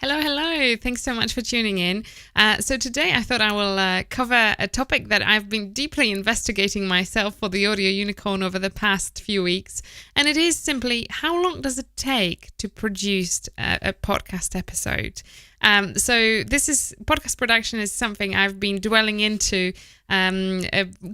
Hello, hello. Thanks so much for tuning in. So today I thought I will cover a topic that I've been deeply investigating myself for the Audio Unicorn over the past few weeks. And it is simply, how long does it take to produce a podcast episode? So podcast production is something I've been dwelling into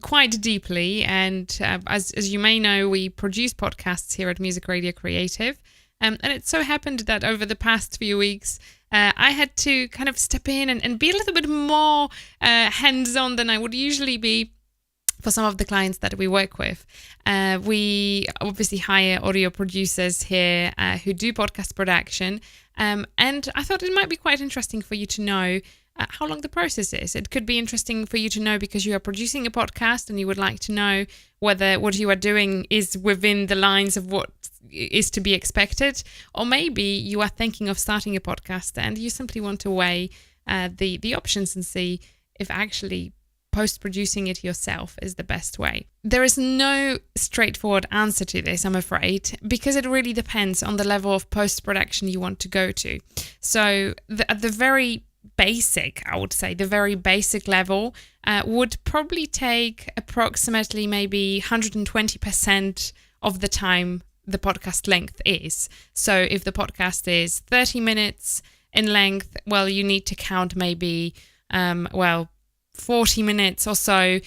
quite deeply. And as you may know, we produce podcasts here at Music Radio Creative. And it so happened that over the past few weeks, I had to kind of step in and be a little bit more hands-on than I would usually be for some of the clients that we work with. We obviously hire audio producers here who do podcast production. And I thought it might be quite interesting for you to know how long the process is. It could be interesting for you to know because you are producing a podcast and you would like to know whether what you are doing is within the lines of what is to be expected, or maybe you are thinking of starting a podcast and you simply want to weigh the options and see if actually post-producing it yourself is the best way. There is no straightforward answer to this, I'm afraid, because it really depends on the level of post-production you want to go to. So at the very basic, I would say, the very basic level would probably take approximately maybe 120% of the time the podcast length is. So if the podcast is 30 minutes in length, well, you need to count maybe, 40 minutes or so,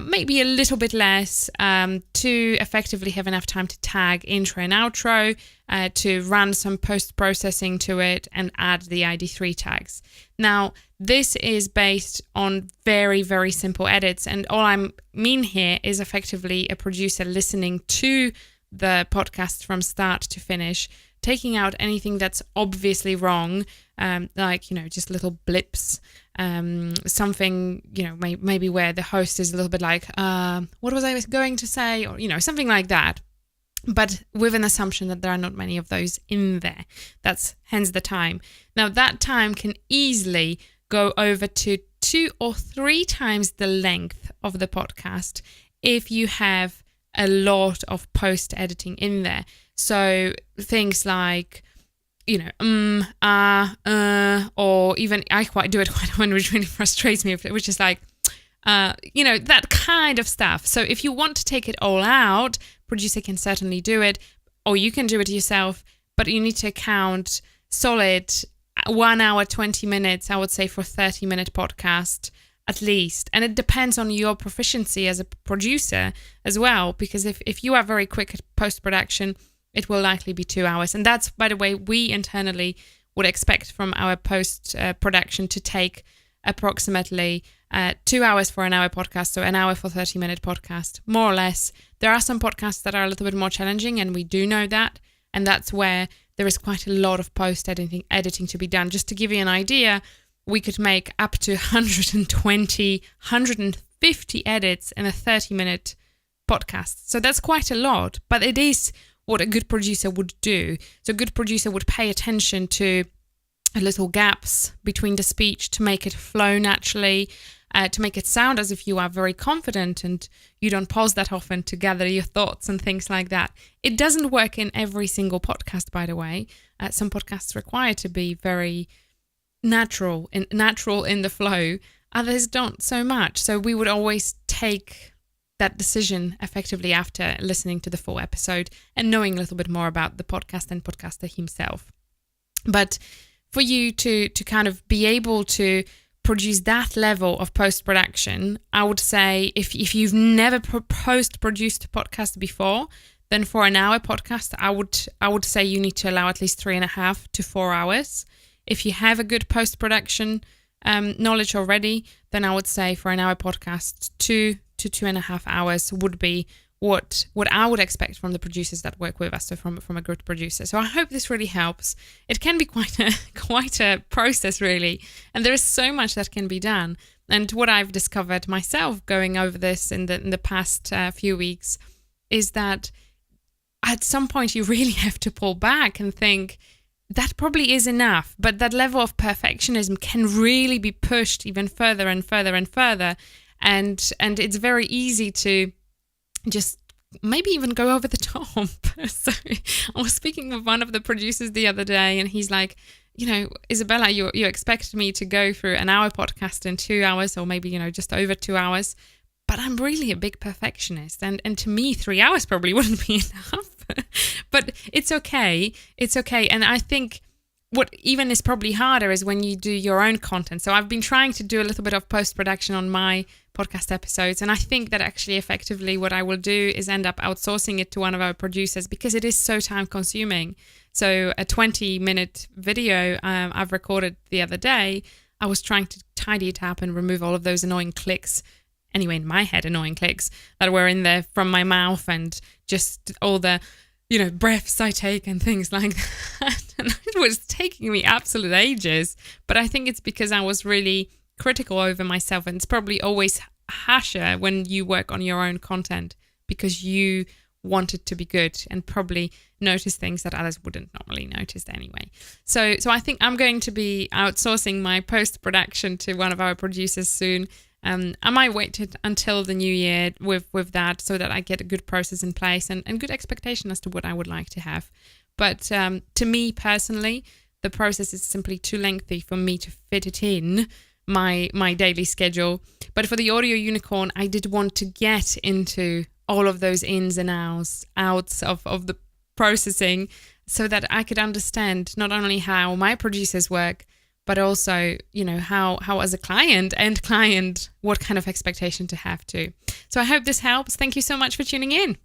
maybe a little bit less, to effectively have enough time to tag intro and outro, to run some post-processing to it and add the ID3 tags. Now, this is based on very, very simple edits. And all I mean here is effectively a producer listening to the podcast from start to finish, taking out anything that's obviously wrong, like, just little blips, something, maybe where the host is a little bit like, what was I going to say? Or, something like that. But with an assumption that there are not many of those in there. That's hence the time. Now, that time can easily go over to 2 or 3 times the length of the podcast if you have a lot of post-editing in there. So things like, or even I do it quite often, which really frustrates me, which is like, that kind of stuff. So if you want to take it all out, producer can certainly do it, or you can do it yourself, but you need to count solid 1 hour, 20 minutes, I would say, for a 30-minute podcast at least. And it depends on your proficiency as a producer as well, because if you are very quick at post-production, it will likely be 2 hours. And that's, by the way, we internally would expect from our post-production to take approximately 2 hours for an hour podcast, so an hour for 30-minute podcast, more or less. There are some podcasts that are a little bit more challenging, and we do know that. And that's where there is quite a lot of post-editing to be done. Just to give you an idea, we could make up to 120, 150 edits in a 30-minute podcast. So that's quite a lot, but it is what a good producer would do. So a good producer would pay attention to little gaps between the speech to make it flow naturally, to make it sound as if you are very confident and you don't pause that often to gather your thoughts and things like that. It doesn't work in every single podcast, by the way. Some podcasts require to be very natural in the flow. Others don't so much. So we would always take that decision effectively after listening to the full episode and knowing a little bit more about the podcast and podcaster himself. But for you to kind of be able to produce that level of post-production, I would say if you've never post-produced a podcast before, then for an hour podcast, I would say you need to allow at least 3.5 to 4 hours. If you have a good post-production knowledge already, then I would say for an hour podcast, 2 to 2.5 hours would be what I would expect from the producers that work with us, so from a good producer. So I hope this really helps. It can be quite a process, really, and there is so much that can be done. And what I've discovered myself going over this in the past few weeks is that at some point you really have to pull back and think, that probably is enough, but that level of perfectionism can really be pushed even further and further and further. And it's very easy to just maybe even go over the top. So I was speaking with one of the producers the other day, and he's like, Isabella, you expected me to go through an hour podcast in 2 hours, or maybe, just over 2 hours. But I'm really a big perfectionist. And to me, 3 hours probably wouldn't be enough. But it's okay. It's okay. And I think what even is probably harder is when you do your own content. So I've been trying to do a little bit of post-production on my podcast episodes. And I think that actually effectively what I will do is end up outsourcing it to one of our producers, because it is so time consuming. So a 20-minute video I've recorded the other day, I was trying to tidy it up and remove all of those annoying clicks. Anyway, in my head, annoying clicks that were in there from my mouth, and just all the, breaths I take and things like that. And it was taking me absolute ages. But I think it's because I was really critical over myself. And it's probably always harsher when you work on your own content, because you want it to be good and probably notice things that others wouldn't normally notice anyway. So I think I'm going to be outsourcing my post-production to one of our producers soon. I might wait until the new year with that, so that I get a good process in place and good expectation as to what I would like to have. But to me personally, the process is simply too lengthy for me to fit it in my daily schedule. But for the Audio Unicorn, I did want to get into all of those ins and outs of the processing, so that I could understand not only how my producers work, but also, how as a client, what kind of expectation to have too. So I hope this helps. Thank you so much for tuning in.